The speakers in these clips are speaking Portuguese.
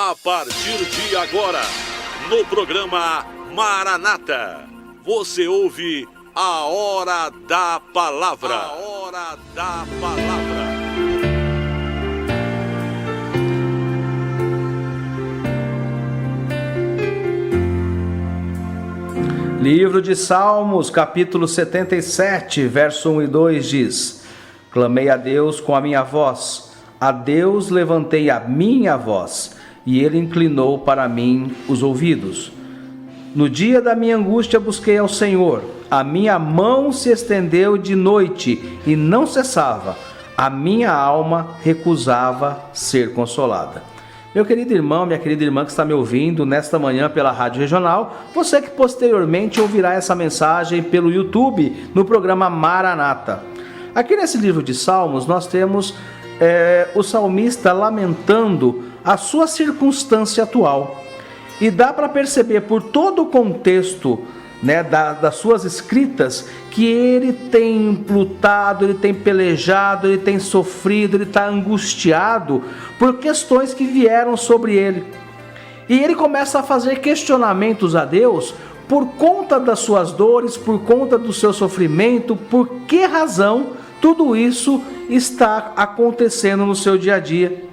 A partir de agora, no programa Maranata, você ouve a Hora da Palavra. A Hora da Palavra. Livro de Salmos, capítulo 77, verso 1 e 2 diz: Clamei a Deus com a minha voz, a Deus levantei a minha voz, e Ele inclinou para mim os ouvidos. No dia da minha angústia busquei ao Senhor, a minha mão se estendeu de noite e não cessava, a minha alma recusava ser consolada. Meu querido irmão, minha querida irmã que está me ouvindo nesta manhã pela Rádio Regional, você que posteriormente ouvirá essa mensagem pelo YouTube no programa Maranata. Aqui nesse livro de Salmos nós temos o salmista lamentando a sua circunstância atual. E dá para perceber por todo o contexto, das suas escritas, que ele tem lutado, ele tem pelejado, ele tem sofrido, ele está angustiado por questões que vieram sobre ele. E ele começa a fazer questionamentos a Deus por conta das suas dores, por conta do seu sofrimento, por que razão tudo isso está acontecendo no seu dia a dia.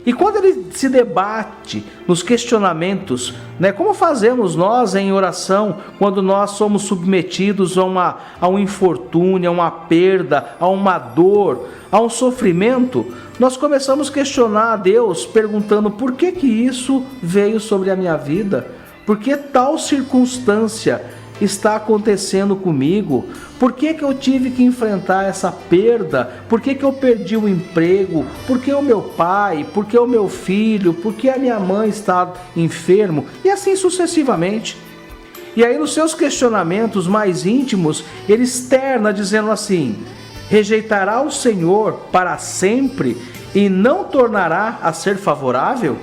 E quando ele se debate nos questionamentos, como fazemos nós em oração quando nós somos submetidos a um infortúnio, a uma perda, a uma dor, a um sofrimento, nós começamos a questionar a Deus perguntando por que isso veio sobre a minha vida, por que tal circunstância está acontecendo comigo, por que eu tive que enfrentar essa perda, por que eu perdi o emprego, por que o meu pai, por que o meu filho, por que a minha mãe está enfermo, e assim sucessivamente. E aí nos seus questionamentos mais íntimos, ele externa dizendo assim: rejeitará o Senhor para sempre e não tornará a ser favorável?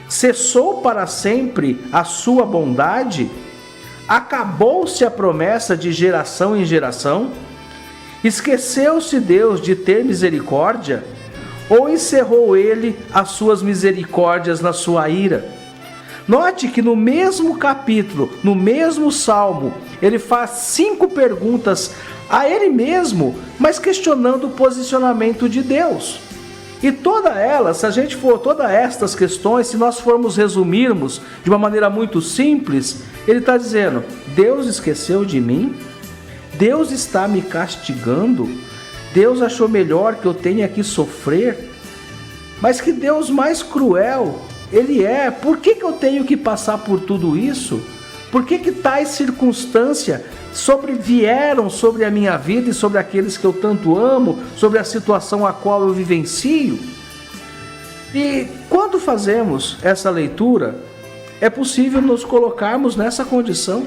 Cessou para sempre a sua bondade? Acabou-se a promessa de geração em geração? Esqueceu-se Deus de ter misericórdia? Ou encerrou ele as suas misericórdias na sua ira? Note que no mesmo capítulo, no mesmo salmo, ele faz 5 perguntas a ele mesmo, mas questionando o posicionamento de Deus. E todas estas questões, se nós formos resumirmos de uma maneira muito simples, ele está dizendo: Deus esqueceu de mim? Deus está me castigando? Deus achou melhor que eu tenha que sofrer? Mas que Deus mais cruel Ele é! Por que eu tenho que passar por tudo isso? Por que tais circunstâncias vieram sobre a minha vida e sobre aqueles que eu tanto amo, sobre a situação a qual eu vivencio? E quando fazemos essa leitura, é possível nos colocarmos nessa condição,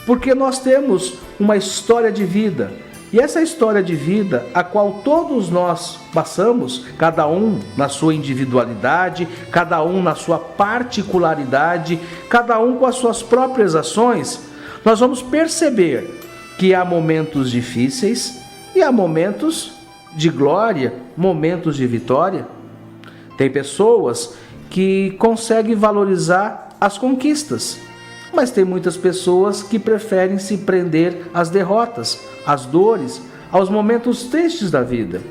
porque nós temos uma história de vida, e essa história de vida, a qual todos nós passamos, cada um na sua individualidade, cada um na sua particularidade, cada um com as suas próprias ações, nós vamos perceber que há momentos difíceis e há momentos de glória, momentos de vitória. Tem pessoas que conseguem valorizar as conquistas, mas tem muitas pessoas que preferem se prender às derrotas, às dores, aos momentos tristes da vida.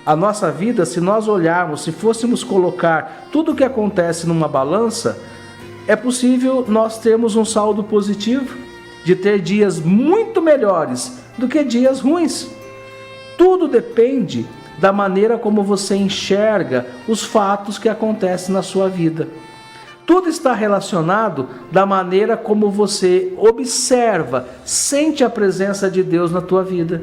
A nossa vida, se nós olharmos, se fôssemos colocar tudo o que acontece numa balança, é possível nós termos um saldo positivo, de ter dias muito melhores do que dias ruins. Tudo depende da maneira como você enxerga os fatos que acontecem na sua vida. Tudo está relacionado da maneira como você observa, sente a presença de Deus na tua vida.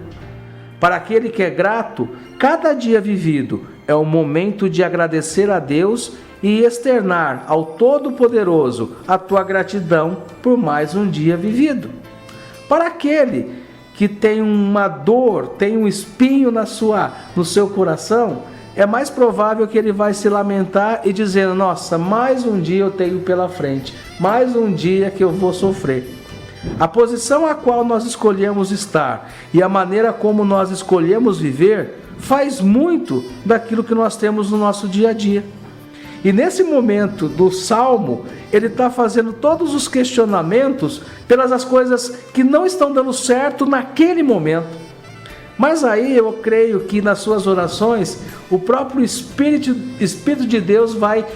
Para aquele que é grato, cada dia vivido é um momento de agradecer a Deus e externar ao Todo-Poderoso a tua gratidão por mais um dia vivido. Para aquele que tem uma dor, tem um espinho no seu coração, é mais provável que ele vai se lamentar e dizer: nossa, mais um dia eu tenho pela frente, mais um dia que eu vou sofrer. A posição a qual nós escolhemos estar e a maneira como nós escolhemos viver faz muito daquilo que nós temos no nosso dia a dia. E nesse momento do Salmo, ele está fazendo todos os questionamentos pelas as coisas que não estão dando certo naquele momento. Mas aí eu creio que nas suas orações, o próprio Espírito de Deus vai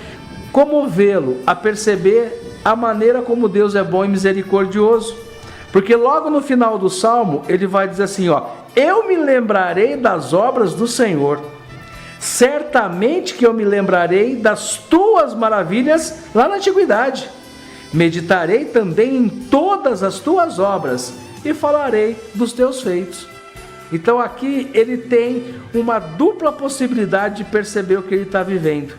comovê-lo a perceber a maneira como Deus é bom e misericordioso. Porque logo no final do Salmo, ele vai dizer assim, eu me lembrarei das obras do Senhor. Certamente que eu me lembrarei das tuas maravilhas lá na antiguidade. Meditarei também em todas as tuas obras e falarei dos teus feitos. Então aqui ele tem uma dupla possibilidade de perceber o que ele está vivendo.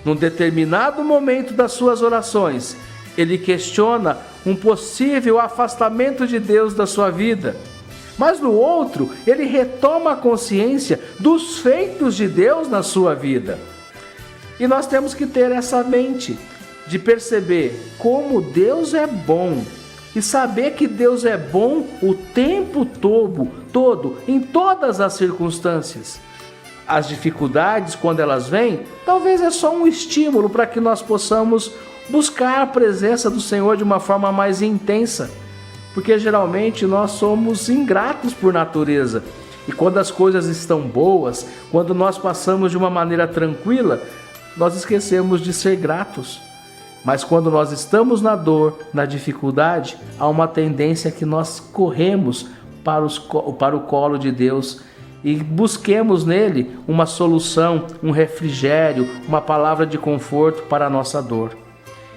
Num determinado momento das suas orações, ele questiona um possível afastamento de Deus da sua vida. Mas no outro, ele retoma a consciência dos feitos de Deus na sua vida. E nós temos que ter essa mente de perceber como Deus é bom e saber que Deus é bom o tempo todo, em todas as circunstâncias. As dificuldades, quando elas vêm, talvez é só um estímulo para que nós possamos buscar a presença do Senhor de uma forma mais intensa. Porque geralmente nós somos ingratos por natureza. E quando as coisas estão boas, quando nós passamos de uma maneira tranquila, nós esquecemos de ser gratos. Mas quando nós estamos na dor, na dificuldade, há uma tendência que nós corremos para o colo de Deus e busquemos nele uma solução, um refrigério, uma palavra de conforto para a nossa dor.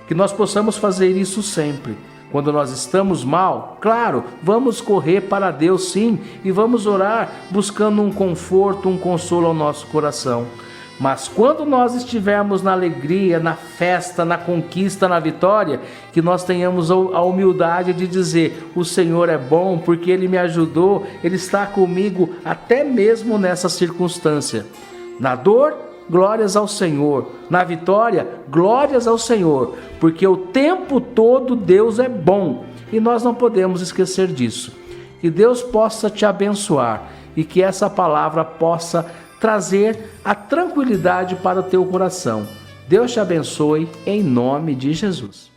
Que nós possamos fazer isso sempre. Quando nós estamos mal, claro, vamos correr para Deus sim e vamos orar buscando um conforto, um consolo ao nosso coração. Mas quando nós estivermos na alegria, na festa, na conquista, na vitória, que nós tenhamos a humildade de dizer, o Senhor é bom porque Ele me ajudou, Ele está comigo até mesmo nessa circunstância. Na dor, glórias ao Senhor. Na vitória, glórias ao Senhor. Porque o tempo todo Deus é bom e nós não podemos esquecer disso. Que Deus possa te abençoar e que essa palavra possa trazer a tranquilidade para o teu coração. Deus te abençoe em nome de Jesus.